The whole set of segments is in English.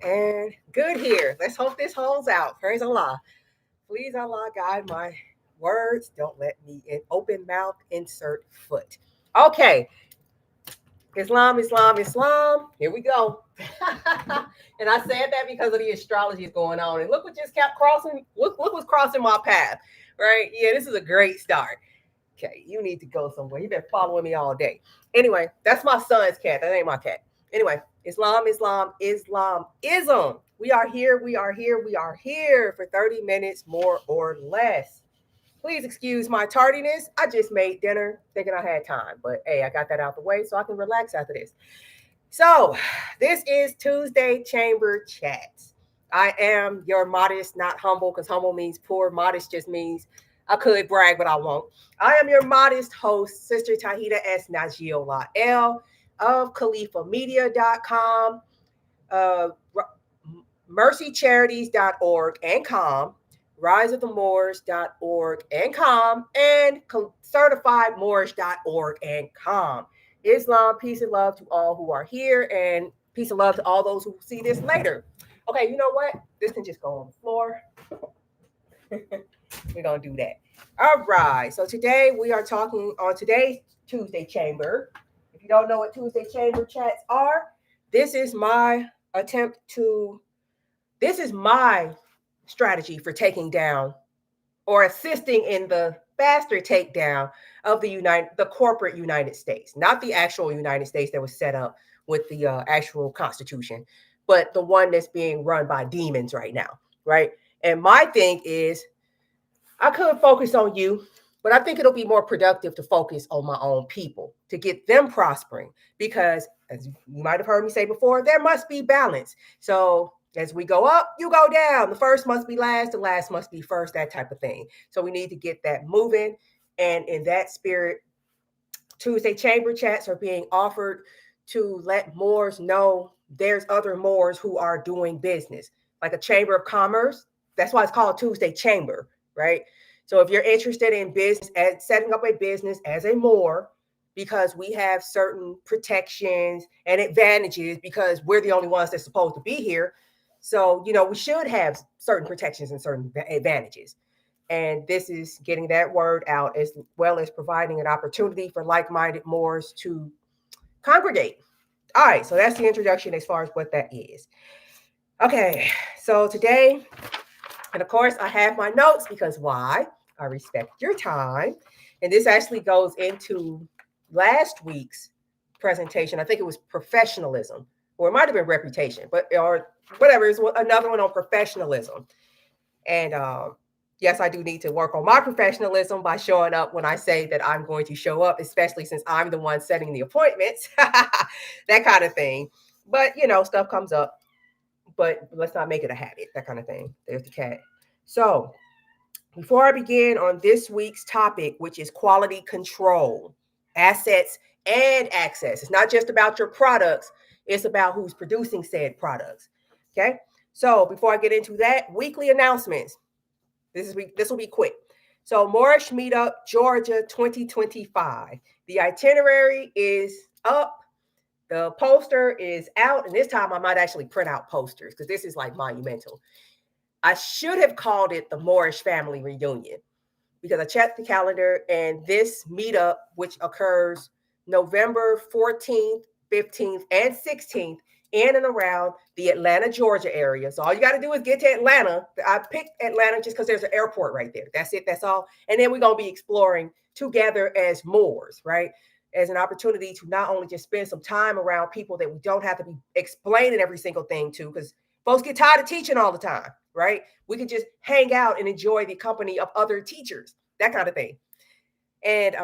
and good here. Let's hope this holds out. Praise Allah. Please, Allah, guide my words. Don't let me in open mouth insert foot. Okay, Islam, Islam, Islam. Here we go. And I said that because of the astrology is going on. And look what just kept crossing. Look what's crossing my path. Right? Yeah, this is a great start. Okay, you need to go somewhere. You've been following me all day. Anyway, that's my son's cat. That ain't my cat. Anyway, Islam, Islam, Islam, Ism. We are here. We are here. We are here for 30 minutes, more or less. Please excuse my tardiness. I just made dinner thinking I had time, but hey, I got that out the way so I can relax after this. So, this is Tuesday Chamber Chats. I am your modest, not humble, because humble means poor. Modest just means I could brag, but I won't. I am your modest host, Sister Tahita S. Najiola L of CalifaMedia.com, uh, mrcicharities.org and com, riseofthemoors.org and com, and certifiedmoorish.org and com. Islam, peace and love to all who are here, and peace and love to all those who see this later. Okay, you know what? This can just go on the floor. We're going to do that. All right. So today we are talking on today's Tuesday Chamber. If you don't know what Tuesday Chamber chats are, this is my attempt to, this is my strategy for taking down or assisting in the faster takedown of the corporate United States, not the actual United States that was set up with the actual Constitution, but the one that's being run by demons right now, right? And my thing is, I could focus on you, but I think it'll be more productive to focus on my own people to get them prospering because, as you might have heard me say before, there must be balance. So as we go up, you go down. The first must be last, the last must be first, that type of thing. So we need to get that moving. And in that spirit, Tuesday Chamber chats are being offered to let Moors know there's other Moors who are doing business, like a Chamber of Commerce. That's why it's called Tuesday Chamber, right? So if you're interested in business, as setting up a business as a Moor, because we have certain protections and advantages because we're the only ones that's supposed to be here. So, we should have certain protections and certain advantages. And this is getting that word out as well as providing an opportunity for like-minded Moors to congregate. All right, so that's the introduction as far as what that is. Okay, so today, and of course, I have my notes because why? I respect your time. And this actually goes into last week's presentation. I think it was professionalism, or it might have been reputation, or whatever. It's another one on professionalism. And yes, I do need to work on my professionalism by showing up when I say that I'm going to show up, especially since I'm the one setting the appointments, that kind of thing. But, stuff comes up. But let's not make it a habit, that kind of thing. There's the cat. So before I begin on this week's topic, which is quality control, assets and access. It's not just about your products. It's about who's producing said products. Okay. So before I get into that, weekly announcements. This will be quick. So Moorish Meetup, Georgia 2025. The itinerary is up. The poster is out, and this time I might actually print out posters because this is like monumental. I should have called it the Moorish Family Reunion because I checked the calendar, and this meetup, which occurs November 14th, 15th, and 16th in and around the Atlanta, Georgia area. So all you got to do is get to Atlanta. I picked Atlanta just because there's an airport right there. That's it. That's all. And then we're going to be exploring together as Moors, right? As an opportunity to not only just spend some time around people that we don't have to be explaining every single thing to, because folks get tired of teaching all the time, right? We can just hang out and enjoy the company of other teachers, that kind of thing. And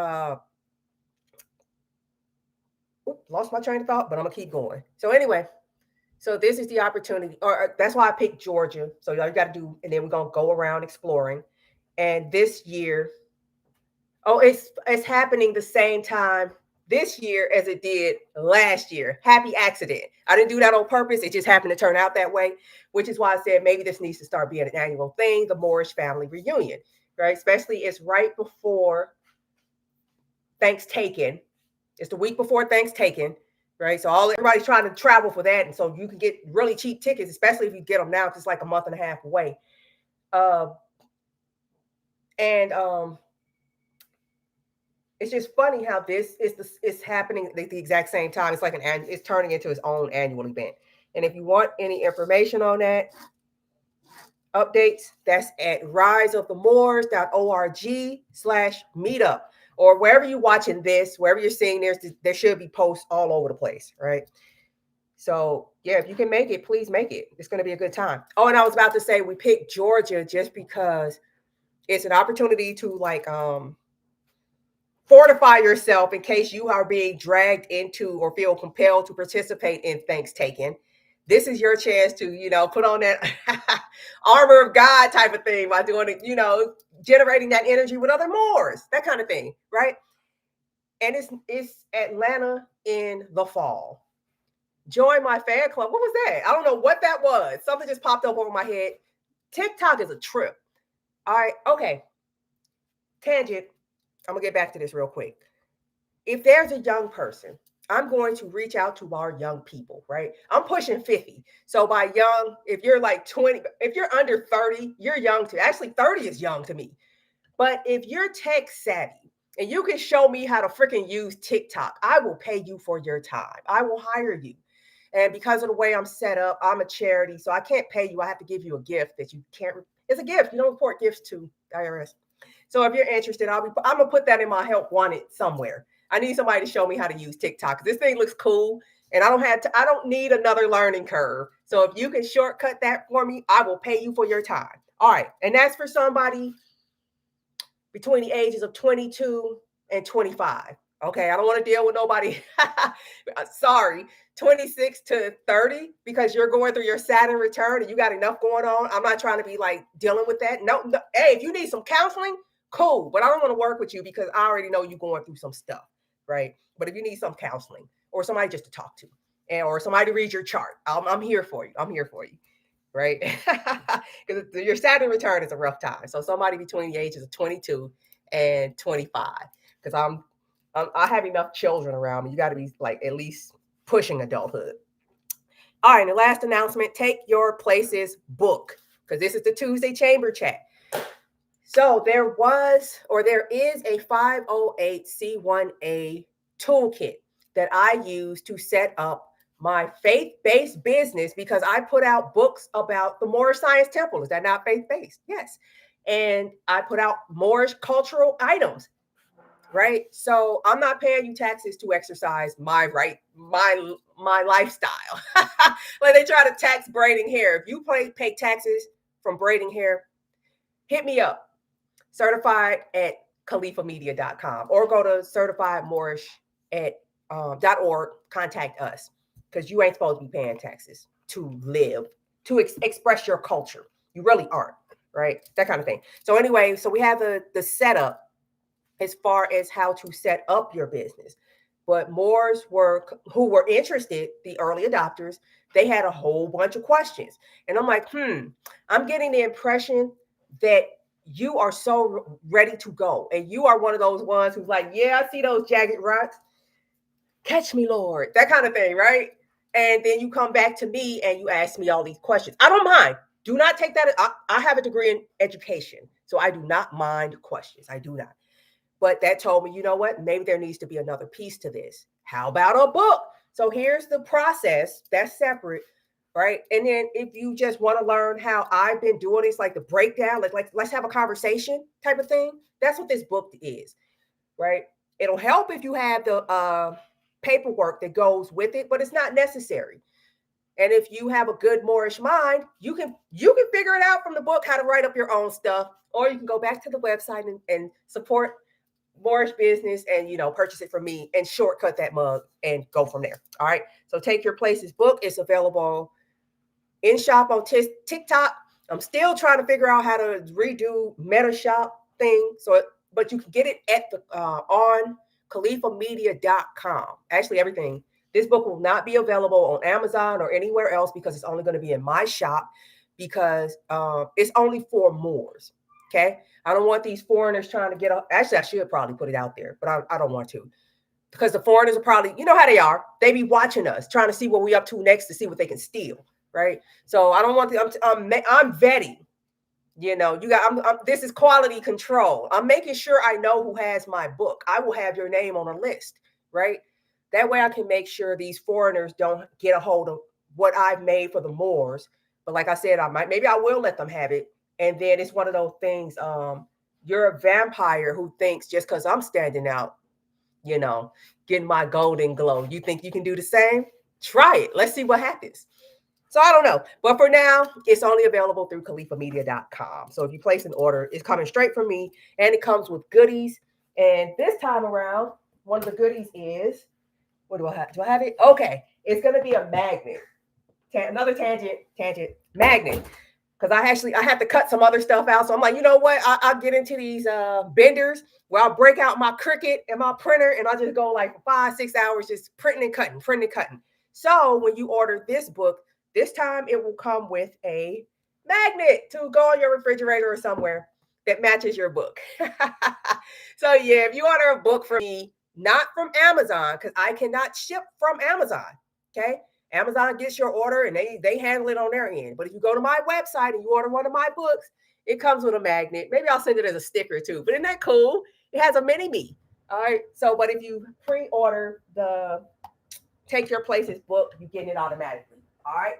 lost my train of thought, but I'm gonna keep going. So anyway, so this is the opportunity, or that's why I picked Georgia. So all you got to do, and then we're gonna go around exploring. And this year, it's happening the same time this year as it did last year. Happy accident. I didn't do that on purpose. It just happened to turn out that way, which is why I said maybe this needs to start being an annual thing, the Moorish Family Reunion, right? Especially it's right before Thanksgiving. It's the week before Thanksgiving. right? So everybody's trying to travel for that, and so you can get really cheap tickets, especially if you get them now, just like a month and a half away. Uh, and It's just funny how this is happening at the exact same time. It's like it's turning into its own annual event. And if you want any information on that, updates, that's at riseofthemoors.org/meetup, or wherever you're watching this, wherever you're seeing there should be posts all over the place, right? So yeah, if you can make it, please make it. It's going to be a good time. Oh, and I was about to say we picked Georgia just because it's an opportunity to fortify yourself in case you are being dragged into or feel compelled to participate in Thanksgiving. This is your chance to, put on that armor of God type of thing by doing it, generating that energy with other Moors, that kind of thing, right? And it's Atlanta in the fall. Join my fan club. What was that? I don't know what that was. Something just popped up over my head. TikTok is a trip. All right. Okay. Tangent. I'm going to get back to this real quick. If there's a young person, I'm going to reach out to our young people, right? I'm pushing 50. So by young, if you're like 20, if you're under 30, you're young to. Actually, 30 is young to me. But if you're tech savvy and you can show me how to freaking use TikTok, I will pay you for your time. I will hire you. And because of the way I'm set up, I'm a charity, so I can't pay you. I have to give you a gift that you can't. It's a gift. You don't report gifts to IRS. So if you're interested, I'm gonna put that in my help wanted somewhere. I need somebody to show me how to use TikTok. This thing looks cool, and I don't need another learning curve. So if you can shortcut that for me, I will pay you for your time. All right, and that's for somebody between the ages of 22 and 25. Okay, I don't want to deal with nobody. Sorry, 26 to 30, because you're going through your Saturn return and you got enough going on. I'm not trying to be like dealing with that. No. Hey, if you need some counseling, cool. But I don't want to work with you because I already know you're going through some stuff, right? But if you need some counseling or somebody just to talk to, or somebody to read your chart, I'm here for you. I'm here for you, right? Because your Saturn return is a rough time. So somebody between the ages of 22 and 25, because I have enough children around me. You got to be like at least pushing adulthood. All right, and the last announcement, take your places book, because this is the Tuesday Chamber Chat. So there is a 508c1a toolkit that I use to set up my faith-based business, because I put out books about the Moorish Science Temple. Is that not faith-based? Yes. And I put out Moorish cultural items, right? So I'm not paying you taxes to exercise my lifestyle. Like they try to tax braiding hair. If you pay taxes from braiding hair, hit me up. Certified at CalifaMedia.com, or go to certifiedmoorish.org. Contact us, because you ain't supposed to be paying taxes to live, to express your culture. You really aren't, right? That kind of thing. So anyway, so we have the setup as far as how to set up your business. But Moors who were interested, the early adopters, they had a whole bunch of questions. And I'm like, I'm getting the impression that you are so ready to go. And you are one of those ones who's like, yeah, I see those jagged rocks. Catch me, Lord. That kind of thing, right? And then you come back to me and you ask me all these questions. I don't mind. Do not take that. I have a degree in education, so I do not mind questions. I do not. But that told me, you know what? Maybe there needs to be another piece to this. How about a book? So here's the process. That's separate, right? And then if you just want to learn how I've been doing this, like the breakdown, like let's have a conversation type of thing. That's what this book is, right? It'll help if you have the paperwork that goes with it, but it's not necessary. And if you have a good Moorish mind, you can figure it out from the book how to write up your own stuff, or you can go back to the website and support Moorish business and purchase it from me and shortcut that mug and go from there. All right. So Take Your Places book is available in shop on TikTok. I'm still trying to figure out how to redo Meta Shop thing. But you can get it at the on CalifaMedia.com. Actually, everything. This book will not be available on Amazon or anywhere else, because it's only going to be in my shop, because it's only for Moors. Okay. I don't want these foreigners trying to get up. Actually, I should probably put it out there, but I don't want to. because the foreigners are probably, you know how they are. They be watching us, trying to see what we up to next to see what they can steal, right? So I don't want the, I'm vetting. You know, this is quality control. I'm making sure I know who has my book. I will have your name on a list, right? That way I can make sure these foreigners don't get a hold of what I've made for the Moors. But like I said, maybe I will let them have it. And then it's one of those things, you're a vampire who thinks just because I'm standing out, you know, getting my golden glow, you think you can do the same? Try it. Let's see what happens. So I don't know. But for now, it's only available through califamedia.com. So if you place an order, it's coming straight from me, and it comes with goodies. And this time around, one of the goodies is, what do I have? Do I have it? Okay. It's going to be a magnet. Another tangent magnet. Because I had to cut some other stuff out. So I'm like, you know what? I'll get into these benders where I'll break out my Cricut and my printer, and I'll just go like for 5-6 hours just printing and cutting. So when you order this book, this time it will come with a magnet to go on your refrigerator or somewhere that matches your book. So yeah, if you order a book from me, not from Amazon, because I cannot ship from Amazon. Okay. Amazon gets your order and they handle it on their end. But if you go to my website and you order one of my books, it comes with a magnet. Maybe I'll send it as a sticker too. But isn't that cool? It has a mini me. All right. So, but if you pre-order the Take Your Places book, you get it automatically. All right.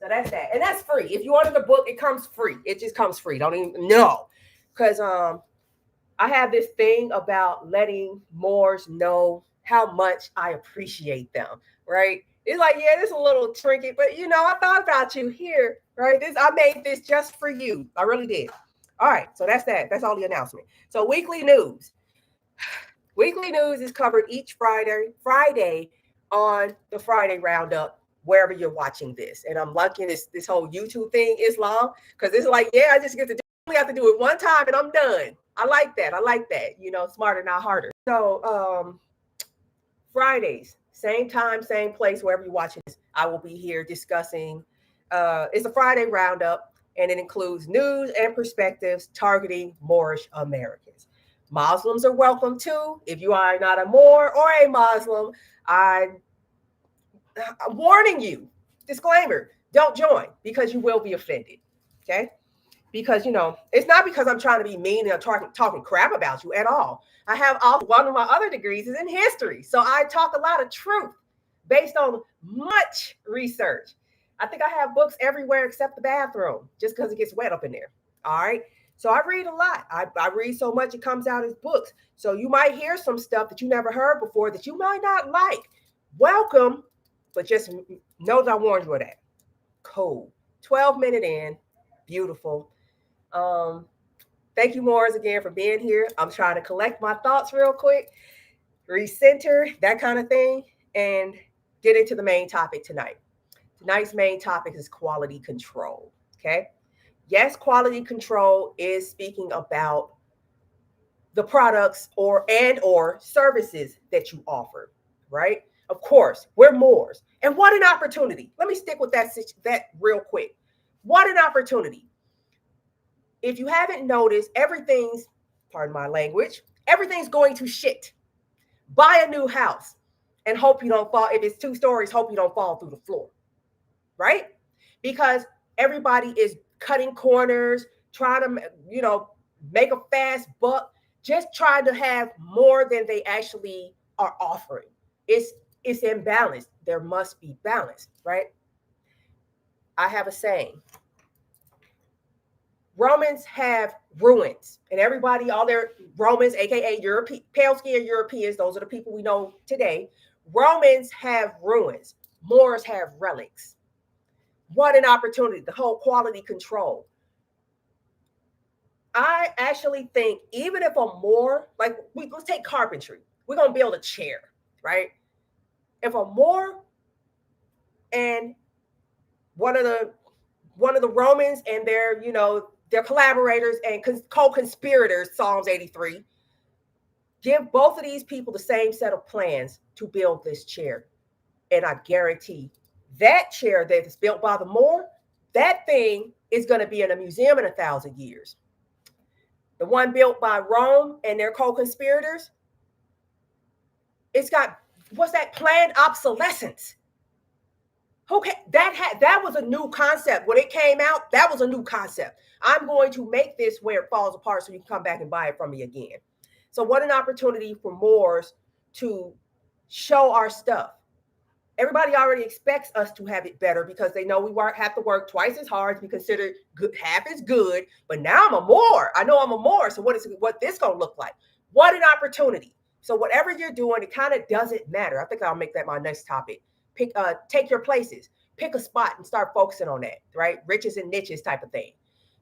So that's that. And that's free. If you order the book, it comes free. It just comes free. Don't even know. Because I have this thing about letting Moors know how much I appreciate them, right? It's like, yeah, this is a little trinket, but you know, I thought about you here, right? I made this just for you. I really did. All right, so that's that. That's all the announcement. So weekly news. Weekly news is covered each Friday on the Friday Roundup, wherever you're watching this. And I'm liking this whole YouTube thing is long because it's like, yeah, I just get to only have to do it one time and I'm done. I like that. You know, smarter, not harder. So Fridays, same time, same place, wherever you're watching this, I will be here discussing. It's a Friday Roundup, and it includes news and perspectives targeting Moorish Americans. Muslims are welcome too. If you are not a Moor or a Muslim, I'm warning you, disclaimer, don't join because you will be offended. Okay. Because, you know, it's not because I'm trying to be mean and talking crap about you at all. I have one of my other degrees is in history. So I talk a lot of truth based on much research. I think I have books everywhere except the bathroom just because it gets wet up in there. All right. So I read a lot. I read so much it comes out as books. So you might hear some stuff that you never heard before that you might not like. Welcome, but just know that I warned you of that. Cool. 12-minute in. Beautiful. Thank you, Morris, again for being here. I'm trying to collect my thoughts real quick, recenter, that kind of thing, and get into the main topic tonight. Tonight's main topic is quality control. Okay. Yes, quality control is speaking about the products or services that you offer, right? Of course, we're Moors. And what an opportunity. Let me stick with that real quick. What an opportunity. If you haven't noticed, pardon my language, everything's going to shit. Buy a new house and hope you don't fall. If it's 2 stories, hope you don't fall through the floor, right? Because everybody is cutting corners, trying to, you know, make a fast buck, just trying to have more than they actually are offering. It's imbalanced. There must be balance, right? I have a saying. Romans have ruins, and everybody, all their Romans, aka European, pale skinned Europeans, those are the people we know today. Romans have ruins. Moors have relics. What an opportunity, the whole quality control. I actually think even if a Moor, like let's take carpentry, we're gonna build a chair, right? If a Moor and one of the Romans and their, you know, their collaborators and co-conspirators, Psalms 83, give both of these people the same set of plans to build this chair. And I guarantee that chair that is built by the Moor, that thing is going to be in a museum in 1,000 years. The one built by Rome and their co-conspirators, It's got, what's that, planned obsolescence. Okay, that was a new concept. When it came out, that was a new concept. I'm going to make this where it falls apart so you can come back and buy it from me again. So what an opportunity for Moors to show our stuff. Everybody already expects us to have it better because they know we have to work twice as hard to be considered good, half as good. But now I'm a Moor. I know I'm a Moor. So what this gonna look like? What an opportunity. So whatever you're doing, it kind of doesn't matter. I think I'll make that my next topic. Take your places. Pick a spot and start focusing on that, right? Riches and niches type of thing.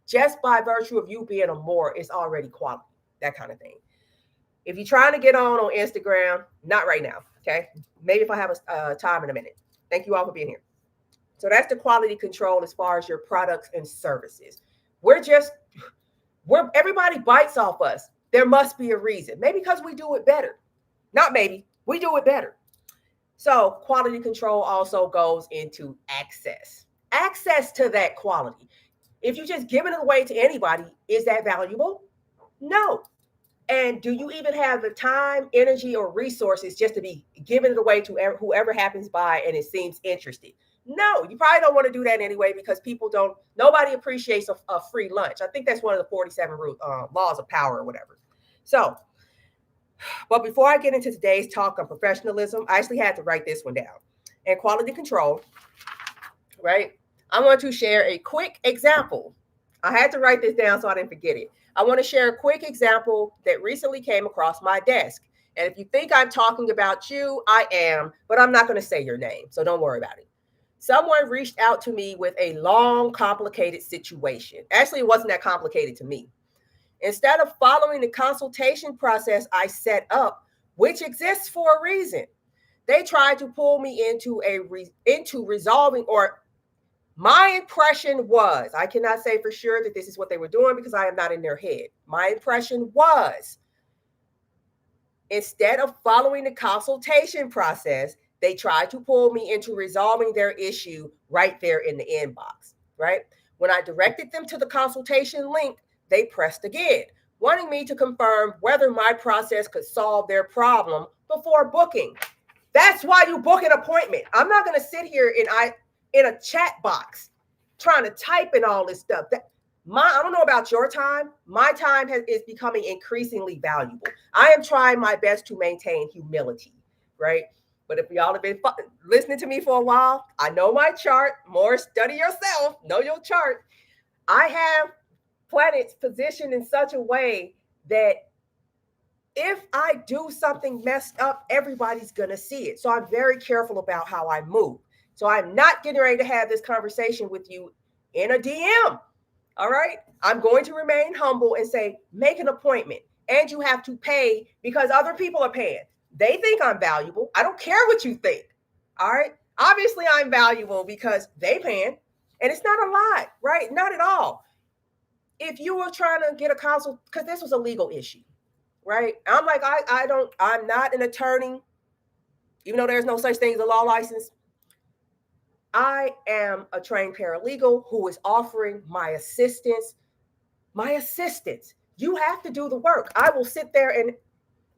Just by virtue of you being a Moor, it's already quality, that kind of thing. If you're trying to get on Instagram, not right now, okay? Maybe if I have a time in a minute. Thank you all for being here. So that's the quality control as far as your products and services. Everybody bites off us. There must be a reason. Maybe because we do it better. Not maybe, we do it better. So quality control also goes into access. Access to that quality. If you're just giving it away to anybody, is that valuable? No. And do you even have the time, energy, or resources just to be giving it away to whoever happens by and it seems interested? No, you probably don't want to do that anyway because nobody appreciates a free lunch. I think that's one of the 47 laws of power or whatever. So, but before I get into today's talk on professionalism, I actually had to write this one down. And quality control, right? I want to share a quick example. I had to write this down so I didn't forget it. I want to share a quick example that recently came across my desk. And if you think I'm talking about you, I am, but I'm not going to say your name, so don't worry about it. Someone reached out to me with a long, complicated situation. Actually, it wasn't that complicated to me. Instead of following the consultation process I set up, which exists for a reason, they tried to pull me into resolving, or my impression was, I cannot say for sure that this is what they were doing because I am not in their head. My impression was, instead of following the consultation process, they tried to pull me into resolving their issue right there in the inbox, right? When I directed them to the consultation link, they pressed again, wanting me to confirm whether my process could solve their problem before booking. That's why you book an appointment. I'm not going to sit here in a chat box trying to type in all this stuff. I don't know about your time. My time is becoming increasingly valuable. I am trying my best to maintain humility, right? But if y'all have been listening to me for a while, I know my chart. More study yourself. Know your chart. I have planets positioned in such a way that if I do something messed up, everybody's going to see it. So I'm very careful about how I move. So I'm not getting ready to have this conversation with you in a DM. All right. I'm going to remain humble and say, make an appointment. And you have to pay because other people are paying. They think I'm valuable. I don't care what you think. All right. Obviously, I'm valuable because they paying. And it's not a lot, right? Not at all. If you were trying to get a consult, because this was a legal issue, right? I'm like, I'm not an attorney, even though there's no such thing as a law license. I am a trained paralegal who is offering my assistance. My assistance. You have to do the work. I will sit there and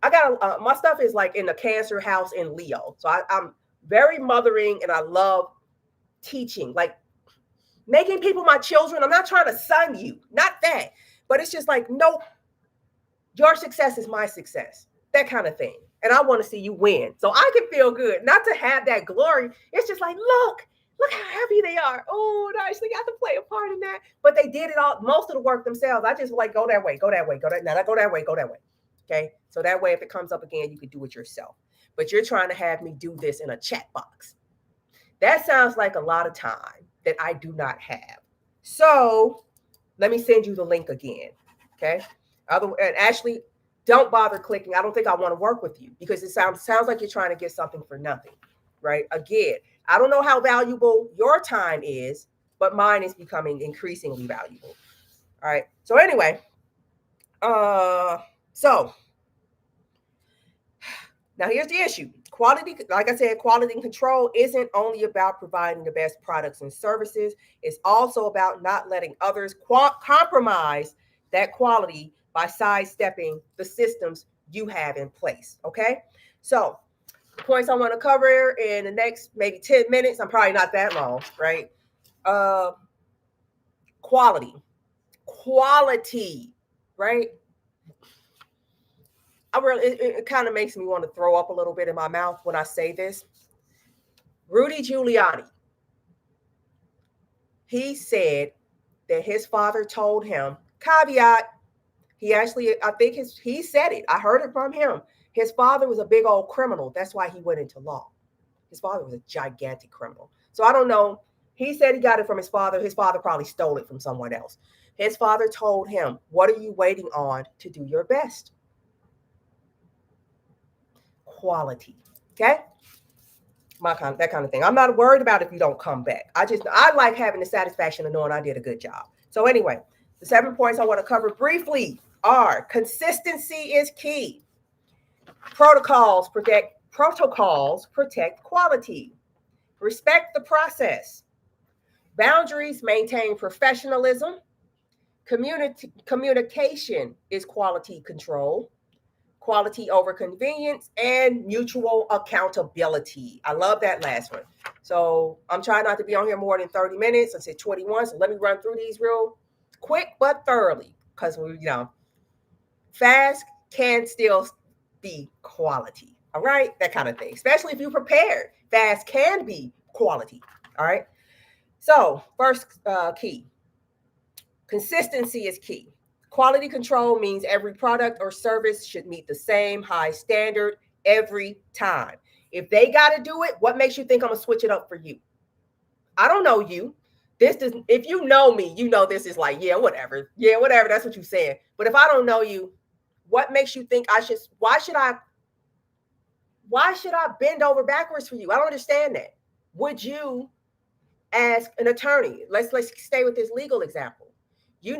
I got my stuff is like in the Cancer house in Leo. So I'm very mothering and I love teaching, like making people my children. I'm not trying to son you, not that, but it's just like, no, your success is my success, that kind of thing. And I want to see you win. So I can feel good, not to have that glory. It's just like, look how happy they are. Oh, I actually got to play a part in that. But they did it all, most of the work themselves. I just like, go that way, go that way, go that. Now go that way, go that way. Okay. So that way, if it comes up again, you can do it yourself. But you're trying to have me do this in a chat box. That sounds like a lot of time that I do not have. So let me send you the link again. Okay. And actually, don't bother clicking. I don't think I want to work with you because it sounds like you're trying to get something for nothing. Right. Again, I don't know how valuable your time is, but mine is becoming increasingly valuable. All right. So anyway, so now here's the issue. Quality, like I said, quality control isn't only about providing the best products and services. It's also about not letting others compromise that quality by sidestepping the systems you have in place. Okay. So points I want to cover in the next maybe 10 minutes. I'm probably not that long, right? Quality, right? It kind of makes me want to throw up a little bit in my mouth when I say this. Rudy Giuliani, he said that his father told him, caveat, he said it. I heard it from him. His father was a big old criminal. That's why he went into law. His father was a gigantic criminal. So I don't know. He said he got it from his father. His father probably stole it from someone else. His father told him, what are you waiting on to do your best? Quality. Okay? That kind of thing. I'm not worried about if you don't come back. I like having the satisfaction of knowing I did a good job. So anyway, the 7 points I want to cover briefly are: consistency is key. Protocols protect quality. Respect the process. Boundaries maintain professionalism. Communication is quality control. Quality over convenience, and mutual accountability. I love that last one. So I'm trying not to be on here more than 30 minutes. I said 21. So let me run through these real quick but thoroughly, because fast can still be quality. All right, that kind of thing. Especially if you're prepared, fast can be quality. All right. So first key, consistency is key. Quality control means every product or service should meet the same high standard every time. If they got to do it, what makes you think I'm going to switch it up for you? I don't know you. If you know me, you know this is like, yeah, whatever. Yeah, whatever. That's what you're saying. But if I don't know you, what makes you think why should I bend over backwards for you? I don't understand that. Would you ask an attorney? Let's stay with this legal example. You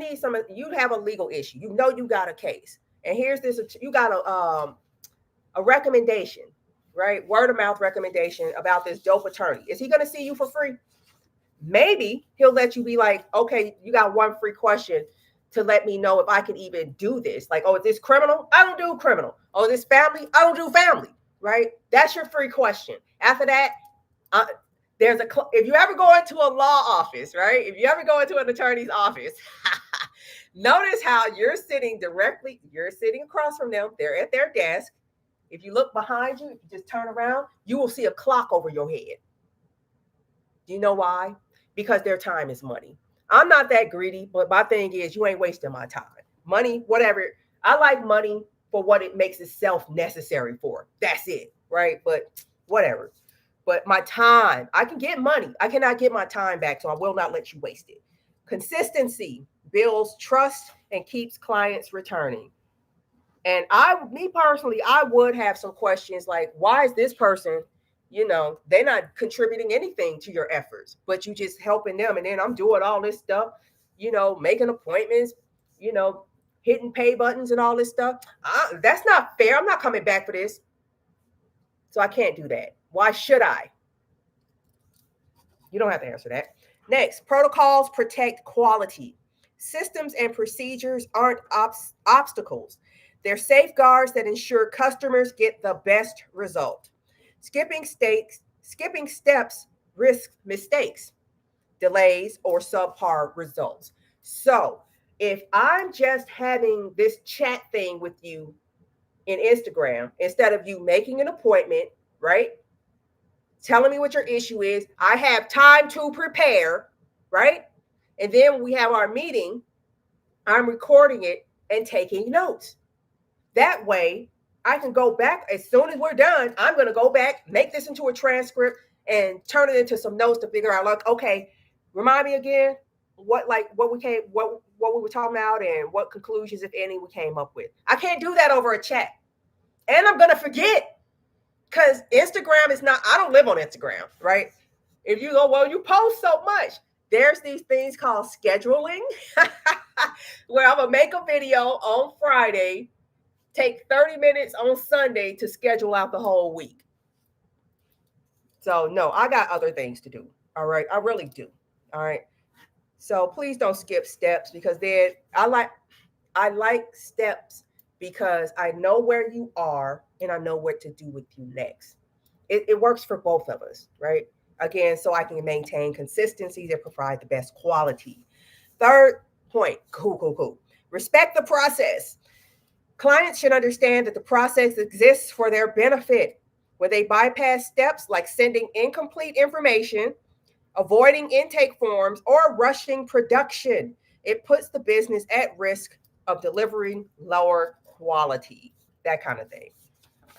have a legal issue. You got a case. And here's this, you got a recommendation, right? Word of mouth recommendation about this dope attorney. Is he going to see you for free? Maybe he'll let you be like, okay, you got one free question to let me know if I can even do this. Like, oh, is this criminal? I don't do criminal. Oh, this family? I don't do family, right? That's your free question. After that, if you ever go into a law office, right? If you ever go into an attorney's office, notice how you're sitting across from them. They're at their desk. If you look behind you, if you just turn around, you will see a clock over your head. Do you know why? Because their time is money. I'm not that greedy, but my thing is, you ain't wasting my time. Money, whatever. I like money for what it makes itself necessary for. That's it, right? But whatever. But my time, I can get money. I cannot get my time back, so I will not let you waste it. Consistency builds trust and keeps clients returning. And me personally, I would have some questions like, why is this person, they're not contributing anything to your efforts, but you just helping them. And then I'm doing all this stuff, making appointments, hitting pay buttons and all this stuff. That's not fair. I'm not coming back for this. So I can't do that. Why should I? You don't have to answer that. Next, protocols protect quality. Systems and procedures aren't obstacles. They're safeguards that ensure customers get the best result. Skipping steps risk mistakes, delays, or subpar results. So if I'm just having this chat thing with you in Instagram, instead of you making an appointment, right? Telling me what your issue is, I have time to prepare, right? And then we have our meeting, I'm recording it and taking notes. That way, I can go back as soon as we're done. I'm going to go back, make this into a transcript, and turn it into some notes to figure out, like, okay, remind me again what we were talking about and what conclusions, if any, we came up with. I can't do that over a chat, and I'm going to forget. Because Instagram is not, I don't live on Instagram, right? If you go, well, you post so much. There's these things called scheduling, where I'm going to make a video on Friday, take 30 minutes on Sunday to schedule out the whole week. So, no, I got other things to do. All right. I really do. All right. So please don't skip steps, because then I like steps because I know where you are and I know what to do with you next. It works for both of us, right? Again, so I can maintain consistency and provide the best quality. Third point, cool. Respect the process. Clients should understand that the process exists for their benefit. When they bypass steps like sending incomplete information, avoiding intake forms, or rushing production, it puts the business at risk of delivering lower quality, that kind of thing.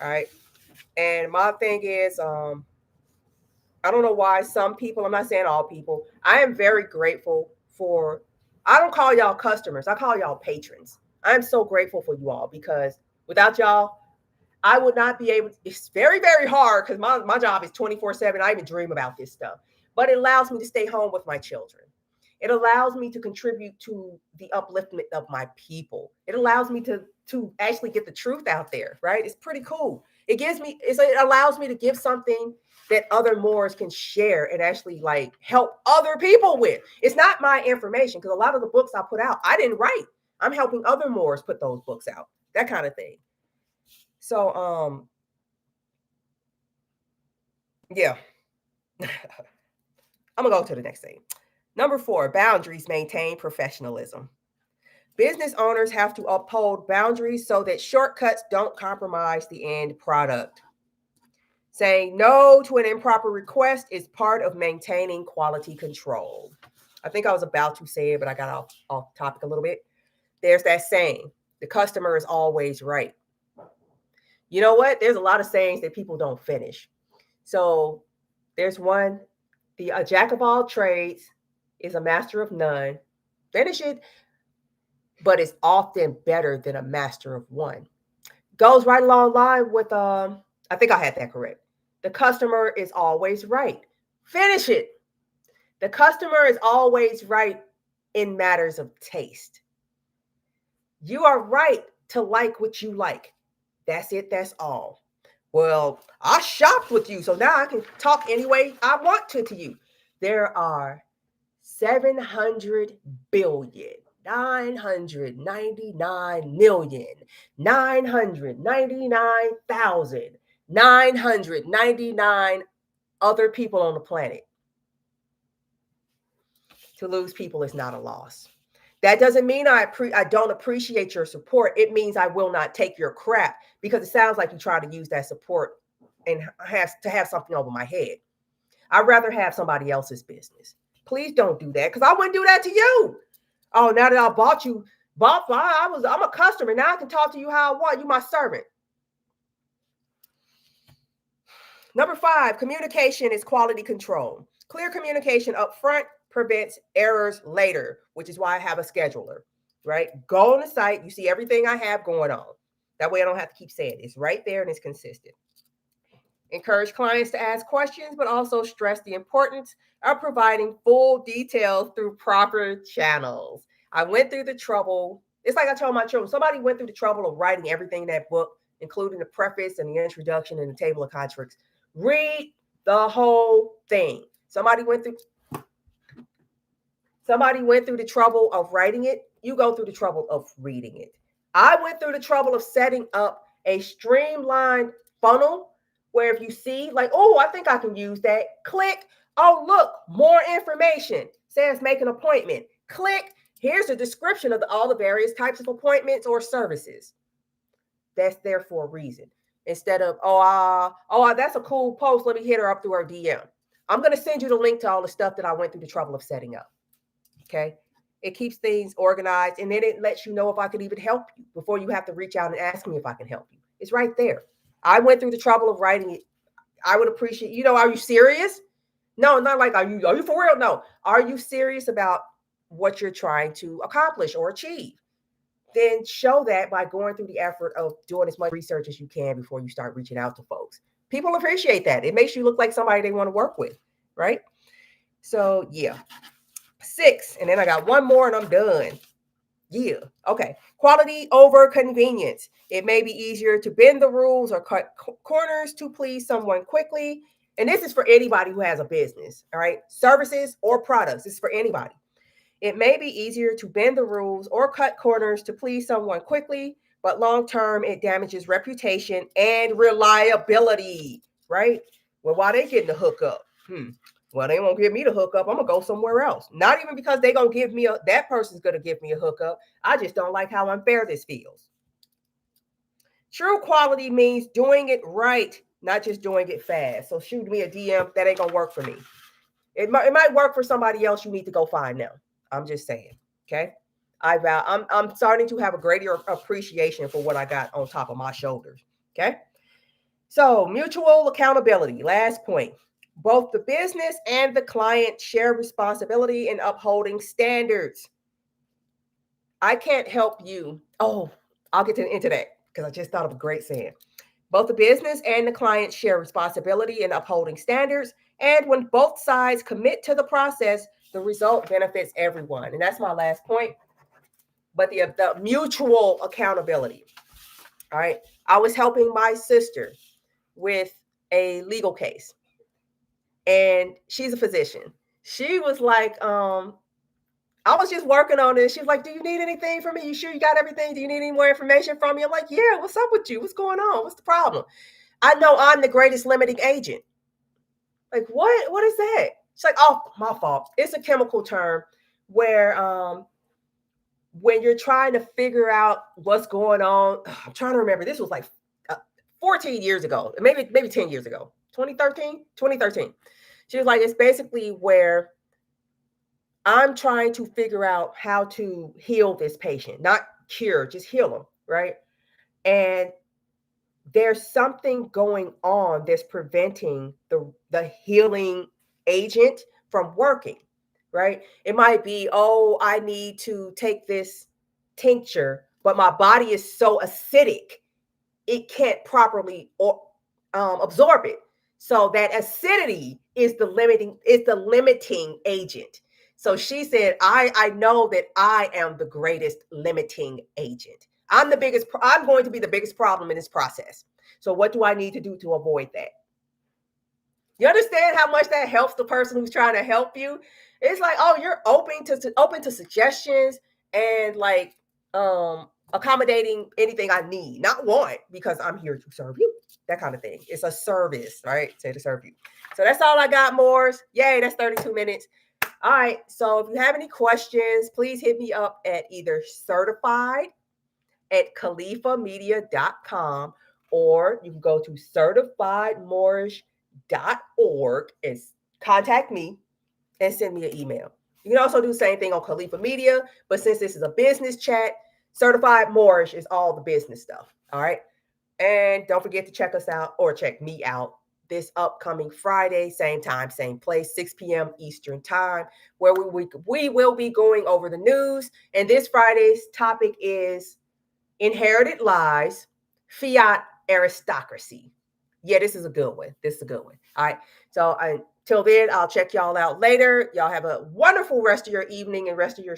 All right. And my thing is, I don't know why some people, I'm not saying all people, I am very grateful for, I don't call y'all customers, I call y'all patrons. I'm so grateful for you all because without y'all, I would not be able to, it's very, very hard because my job is 24/7. I even dream about this stuff, but it allows me to stay home with my children. It allows me to contribute to the upliftment of my people. It allows me to actually get the truth out there, right? It's pretty cool. It allows me to give something that other Moors can share and actually like help other people with. It's not my information because a lot of the books I put out, I didn't write. I'm helping other Moors put those books out, that kind of thing. So, yeah, I'm gonna go to the next thing. Number 4, boundaries maintain professionalism. Business owners have to uphold boundaries so that shortcuts don't compromise the end product. Saying no to an improper request is part of maintaining quality control. I think I was about to say it, but I got off topic a little bit. There's that saying, the customer is always right. You know what? There's a lot of sayings that people don't finish. So there's one, a jack of all trades is a master of none. Finish it, but it's often better than a master of one. Goes right along line with I think I had that correct. The customer is always right. Finish it. The customer is always right in matters of taste. You are right to like what you like. That's it, that's all. Well, I shopped with you, so now I can talk any way I want to you. There are 700 billion, 999 million, 999,999 other people on the planet. To lose people is not a loss. That doesn't mean I don't appreciate your support. It means I will not take your crap because it sounds like you try to use that support and have something over my head. I'd rather have somebody else's business. Please don't do that because I wouldn't do that to you. Oh, now that I bought you, I'm a customer. Now I can talk to you how I want. You my servant. Number 5, communication is quality control. Clear communication up front prevents errors later, which is why I have a scheduler, right? Go on the site. You see everything I have going on. That way I don't have to keep saying it. It's right there and it's consistent. Encourage clients to ask questions, but also stress the importance of providing full details through proper channels. I went through the trouble. It's like I told my children, somebody went through the trouble of writing everything in that book, including the preface and the introduction and the table of contents. Read the whole thing. Somebody went through the trouble of writing it. You go through the trouble of reading it. I went through the trouble of setting up a streamlined funnel where if you see like, oh, I think I can use that, click. Oh, look, more information. Says make an appointment. Click. Here's a description of all the various types of appointments or services. That's there for a reason. Instead of, that's a cool post. Let me hit her up through her DM. I'm going to send you the link to all the stuff that I went through the trouble of setting up. Okay. It keeps things organized and then it lets you know if I could even help you before you have to reach out and ask me if I can help you. It's right there. I went through the trouble of writing it. I would appreciate, are you serious? No, not like, are you for real? No. Are you serious about what you're trying to accomplish or achieve? Then show that by going through the effort of doing as much research as you can before you start reaching out to folks. People appreciate that. It makes you look like somebody they want to work with, right? So, yeah. 6, and then I got one more and I'm done. Yeah. Okay. Quality over convenience. It may be easier to bend the rules or cut corners to please someone quickly. And this is for anybody who has a business, all right? Services or products. This is for anybody. It may be easier to bend the rules or cut corners to please someone quickly, but long term, it damages reputation and reliability. right? Well, why they getting the hookup? Well, they won't give me the hookup. I'm gonna go somewhere else. Not even because they gonna give me that person's gonna give me a hookup. I just don't like how unfair this feels. True quality means doing it right, not just doing it fast. So shoot me a DM. That ain't gonna work for me. It might work for somebody else. You need to go find them. I'm just saying. Okay. I'm starting to have a greater appreciation for what I got on top of my shoulders. Okay. So mutual accountability. Last point. Both the business and the client share responsibility in upholding standards. I can't help you. Oh, I'll get into that because I just thought of a great saying. Both the business and the client share responsibility in upholding standards. And when both sides commit to the process, the result benefits everyone. And that's my last point. But the mutual accountability. All right. I was helping my sister with a legal case, and she's a physician. She was like, I was just working on it. She was like, do you need anything from me? You sure you got everything? Do you need any more information from me? I'm like, yeah, what's up with you? What's going on? What's the problem? I know I'm the greatest limiting agent. Like, what? What is that? She's like, oh, my fault. It's a chemical term where when you're trying to figure out what's going on, I'm trying to remember. This was like 14 years ago, maybe 10 years ago, 2013. She was like, it's basically where I'm trying to figure out how to heal this patient, not cure, just heal them, right? And there's something going on that's preventing the healing agent from working, right? It might be, oh, I need to take this tincture, but my body is so acidic, it can't properly absorb it. So that acidity is the limiting agent. So she said, I know that I am the greatest limiting agent. I'm going to be the biggest problem in this process. So what do I need to do to avoid that? You understand how much that helps the person who's trying to help you? It's like, oh, you're open to suggestions and like accommodating anything I need, not want, because I'm here to serve you. That kind of thing. It's a service, right? Say to serve you. So that's all I got, Morris. Yay, that's 32 minutes. All right. So if you have any questions, please hit me up at either certified@califamedia.com, or you can go to certifiedmoorish.org and contact me and send me an email. You can also do the same thing on Califa Media, but since this is a business chat, Certified Moorish is all the business stuff. All right. And don't forget to check us out, or check me out, this upcoming Friday, same time, same place, 6 p.m. Eastern time, where we will be going over the news. And this Friday's topic is inherited lies, fiat aristocracy. Yeah, this is a good one. All right. So until then, I'll check y'all out later. Y'all have a wonderful rest of your evening and rest of your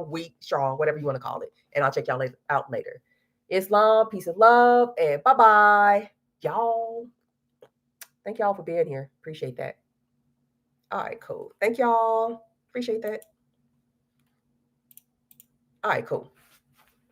week, whatever you want to call it. And I'll check y'all out later. Islam, peace and love, and bye-bye. Y'all. Thank y'all for being here. Appreciate that. All right, cool. Thank y'all. Appreciate that. All right, cool.